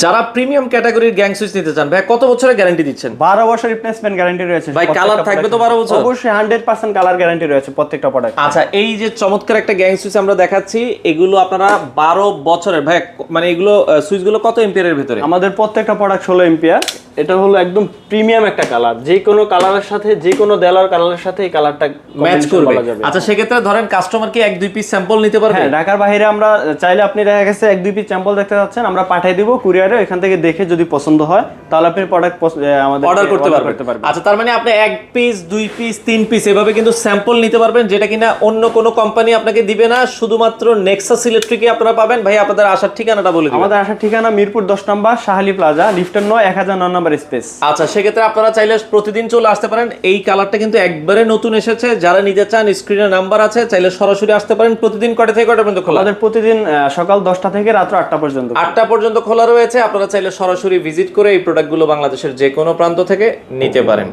যারা প্রিমিয়াম ক্যাটাগরির gang switch নিতে চান ভাই কত বছরের গ্যারান্টি দিচ্ছেন? 12 বছর রিপ্লেসমেন্ট গ্যারান্টি রয়েছে ভাই কালার থাকবে তো 12 বছর? অবশ্যই 100% কালার গ্যারান্টি রয়েছে প্রত্যেকটা প্রোডাক্ট। আচ্ছা, এই যে চমৎকার একটা গ্যাং সুইচ আমরা দেখাচ্ছি, এগুলো আপনারা 12 বছরের ভাই, মানে এগুলো সুইচগুলো কত এম্পিয়ারের ভিতরে? আমাদের প্রত্যেকটা প্রোডাক্ট 16 এম্পিয়ার। এটা হলো একদম প্রিমিয়াম একটা কালার, যে কোনো কালারের সাথে, যে কোনো দেলার কালারের সাথে এই কালারটা ম্যাচ করবে। আচ্ছা, সেক্ষেত্রে ধরেন কাস্টমার কি 1-2 পিস স্যাম্পল নিতে পারবে? হ্যাঁ, ঢাকার বাইরে আমরা চাইলে, আপনি দেখা গেছে 1-2 পিস স্যাম্পল দেখতে যাচ্ছেন, আমরা পাঠিয়ে দিব কুরিয়ারে, এখান থেকে দেখে যদি পছন্দ হয় তাহলে আপনি প্রোডাক্ট আমাদের অর্ডার করতে পারবেন। আচ্ছা, তার মানে আপনি 1 পিস 2 পিস 3 পিস এভাবে কিন্তু স্যাম্পল নিতে পারবেন, যেটা কিনা অন্য কোনো কোম্পানি আপনাকে দিবে না, শুধুমাত্র নেক্সাস ইলেকট্রিকে আপনারা পাবেন। ভাই আপনাদের আসার ঠিকানাটা বলে দিন। আমাদের আসার ঠিকানা মিরপুর 10 নম্বর শাহালি প্লাজা, লিফটের 9, 1009 নম্বর স্পেস। আচ্ছা, সেক্ষেত্রে আপনারা চাইলে প্রতিদিন চলে আসতে পারেন। এই কালারটা কিন্তু একবারে নতুন এসেছে, যারা নিতে চান স্ক্রিনে নাম্বার আছে, চাইলে সরাসরি আসতে পারেন। প্রতিদিন কয়টা থেকে কয়টা পর্যন্ত খোলা? আমাদের প্রতিদিন সকাল 10টা থেকে রাত 8টা পর্যন্ত। 8টা পর্যন্ত খোলা রয়েছে। আপনারা চাইলে সরাসরি ভিজিট করে এই প্রোডাক্টগুলো বাংলাদেশের যে কোনো প্রান্ত থেকে নিতে পারেন।